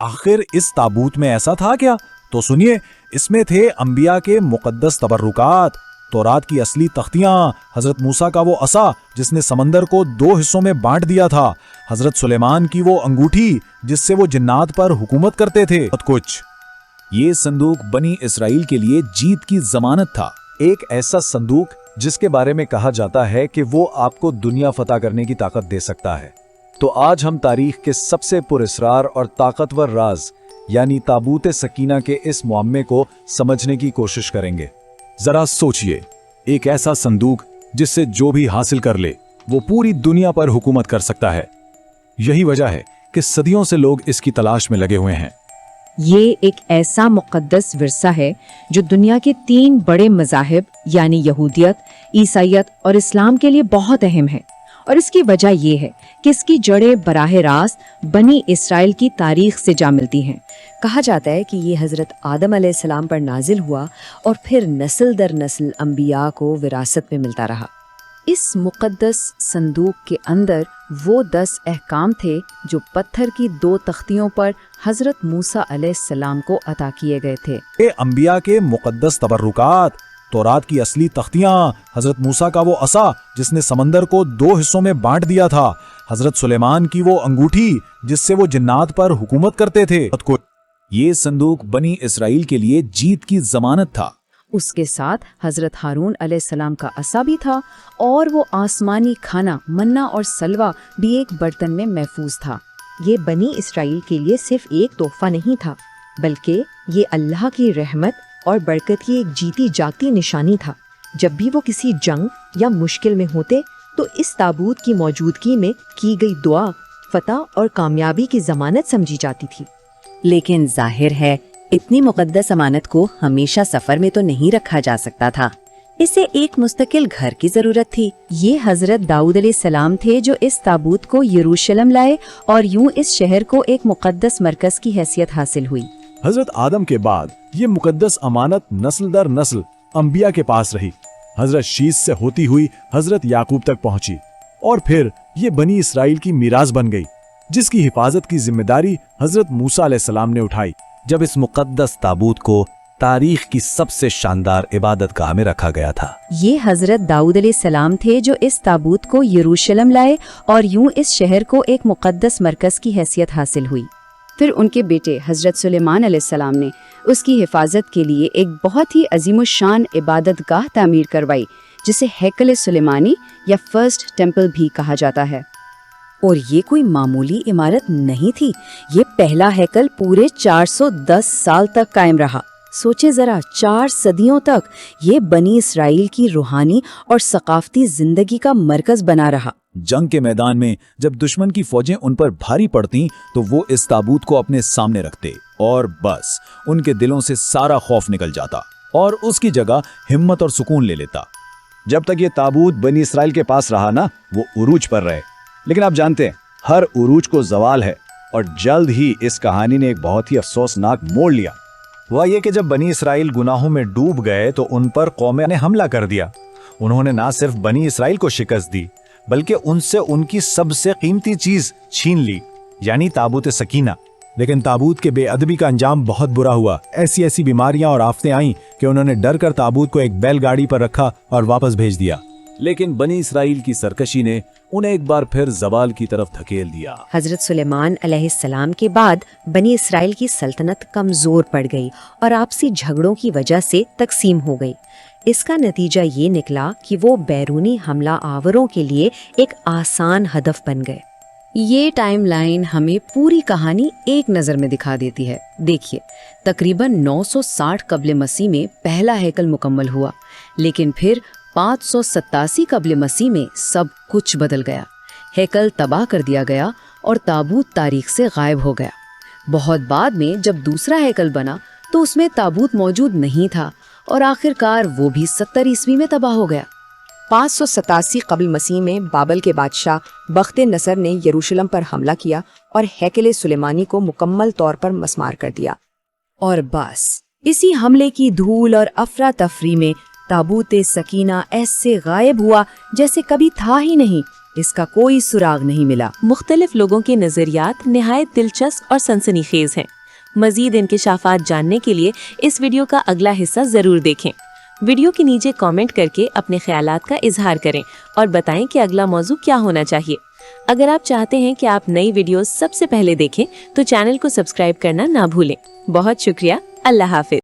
आखिर इस ताबूत में ऐसा था क्या? तो सुनिए, इसमें थे अंबिया के मुकद्दस तबर्रुकात, तौरात की असली तख्तियां, हजरत मूसा का वो असा जिसने समंदर को 2 हिस्सों में बांट दिया था, हजरत सुलेमान की वो अंगूठी जिससे वो जिन्नात पर हुकूमत करते थे, बहुत कुछ। ये संदूक बनी इसराइल के लिए जीत की जमानत था, एक ऐसा संदूक जिसके बारे में कहा जाता है कि वो आपको दुनिया फतह करने की ताकत दे सकता है। तो आज हम तारीख के सबसे पुरअसरार और ताकतवर राज यानी ताबूत सकीना के इस मुअम्मे को समझने की कोशिश करेंगे। जरा सोचिए, एक ऐसा संदूक जिससे जो भी हासिल कर ले वो पूरी दुनिया पर हुकूमत कर सकता है। यही वजह है कि सदियों से लोग इसकी तलाश में लगे हुए हैं। ये एक ऐसा मुक़द्दस विरसा है जो दुनिया के 3 बड़े मज़ाहिब यानी यहूदियत, ईसाईयत और इस्लाम के लिए बहुत अहम है। और इसकी वजह ये है कि इसकी जड़ें बराह रास्त बनी इसराइल की तारीख से जा मिलती हैं। कहा जाता है कि ये हज़रत आदम अलैहिस्सलाम पर नाजिल हुआ और फिर नस्ल दर नस्ल अंबिया को विरासत में मिलता रहा। इस मुक़द्दस संदूक के अंदर वो 10 अहकाम थे जो पत्थर की 2 तख्तियों पर हज़रत मूसा अलैहिस्सलाम को अता किए गए थे। ये अंबिया के मुकद्दस तबर्रुकात, तौरात की असली तख्तियां, हजरत मूसा का वो असा जिसने समंदर को 2 हिस्सों में बांट दिया था, हजरत सुलेमान की वो अंगूठी जिससे वो जिन्नात पर हुकूमत करते थे, बहुत कुछ। ये संदूक बनी इसराइल के लिए जीत की जमानत था। उसके साथ हज़रत हारून अलैहिस्सलाम का असा भी था और वो आसमानी खाना मन्ना और सलवा भी एक बर्तन में महफूज था। ये बनी इसराइल के लिए सिर्फ एक तोहफा नहीं था, बल्कि ये अल्लाह की रहमत और बरकत की एक जीती जागती निशानी था। जब भी वो किसी जंग या मुश्किल में होते तो इस ताबूत की मौजूदगी में की गई दुआ फतह और कामयाबी की जमानत समझी जाती थी। लेकिन जाहिर है इतनी मुकद्दस अमानत को हमेशा सफर में तो नहीं रखा जा सकता था। इसे एक मुस्तकिल घर की जरूरत थी। ये हजरत दाऊद अलैहिस्सलाम थे जो इस ताबूत को यरूशलेम लाए और यूं इस शहर को एक मुकद्दस मरकज की हैसियत हासिल हुई। हजरत आदम के बाद ये मुकद्दस अमानत नस्ल दर नस्ल अंबिया के पास रही। हजरत शीस से होती हुई हजरत याकूब तक पहुंची और फिर ये बनी इसराइल की मीरास बन गई, जिसकी हिफाजत की जिम्मेदारी हजरत मूसा अलैहिस्सलाम ने उठाई। जब इस मुकद्दस ताबूत को तारीख की सबसे शानदार इबादत गाह में रखा गया था। ये हजरत दाऊद अलैहिस्सलाम थे जो इस ताबूत को यरूशलेम लाए और यूं इस शहर को एक मुकद्दस मरकज की हैसियत हासिल हुई। फिर उनके बेटे हज़रत सुलेमान अलैहिस्सलाम ने उसकी हिफाजत के लिए एक बहुत ही अजीमुशान इबादत गाह तामीर करवाई, जिसे हैकल सुलेमानी या फर्स्ट टेम्पल भी कहा जाता है। और ये कोई मामूली इमारत नहीं थी, ये पहला हैकल पूरे 410 साल तक कायम रहा। सोचें जरा, 4 सदियों तक ये बनी इसराइल की रूहानी और सकाफती जिंदगी का मरकज बना रहा। जंग के मैदान में जब दुश्मन की फौजें उन पर भारी पड़ती तो वो इस ताबूत को अपने सामने रखते और बस उनके दिलों से सारा खौफ निकल जाता और उसकी जगह हिम्मत और सुकून ले लेता। जब तक ये ताबूत बनी इसराइल के पास रहा ना, वो उरूज पर रहे। लेकिन आप जानते हैं, हर उरूज को जवाल है और जल्द ही इस कहानी ने एक बहुत ही अफसोसनाक मोड़ लिया। वह ये कि जब बनी इसराइल गुनाहों में डूब गए तो उन पर कौम ने हमला कर दिया। उन्होंने ना सिर्फ बनी इसराइल को शिकस्त दी, बल्कि उनसे उनकी सबसे कीमती चीज छीन ली, यानी ताबूत सकीना। लेकिन ताबूत के बेअदबी का अंजाम बहुत बुरा हुआ। ऐसी ऐसी बीमारियां और आफतें आईं कि उन्होंने डर कर ताबूत को एक बैलगाड़ी पर रखा और वापस भेज दिया। लेकिन बनी इसराइल की सरकशी ने उन्हें एक बार फिर जवाल की तरफ धकेल दिया। हजरत सुलेमान अलैहिस्सलाम के बाद बनी इसराइल की सल्तनत कमजोर पड़ गई और आपसी झगड़ों की वजह से तकसीम हो गई। इसका नतीजा ये निकला कि वो बैरूनी हमला आवरों के लिए एक आसान हदफ बन गए। ये टाइमलाइन हमें पूरी कहानी एक नज़र में दिखा देती है। देखिए, तकरीबन 960 कब्ल मसीह में पहला हैकल मुकम्मल हुआ, लेकिन फिर 587 कब्ल मसीह में सब कुछ बदल गया। हैकल तबाह कर दिया गया और ताबूत तारीख से गायब हो गया। बहुत बाद में जब दूसरा हैकल बना तो उसमें ताबूत मौजूद नहीं था और आखिरकार वो भी 70 ईस्वी में तबाह हो गया। 587 कब्ल मसीह में बाबल के बादशाह बख्त नसर ने यरूशलेम पर हमला किया और हैकल सुलेमानी को मुकम्मल तौर पर मस्मार कर दिया। और बस इसी हमले की धूल और अफरा तफरी में ताबूत सकीना ऐसे गायब हुआ जैसे कभी था ही नहीं। اس کا کوئی سراغ نہیں ملا۔ مختلف لوگوں کے نظریات نہایت دلچسپ اور سنسنی خیز ہیں۔ مزید انکشافات جاننے کے لیے اس ویڈیو کا اگلا حصہ ضرور دیکھیں۔ ویڈیو کے نیچے کامنٹ کر کے اپنے خیالات کا اظہار کریں اور بتائیں کہ اگلا موضوع کیا ہونا چاہیے۔ اگر آپ چاہتے ہیں کہ آپ نئی ویڈیوز سب سے پہلے دیکھیں تو چینل کو سبسکرائب کرنا نہ بھولیں۔ بہت شکریہ۔ اللہ حافظ۔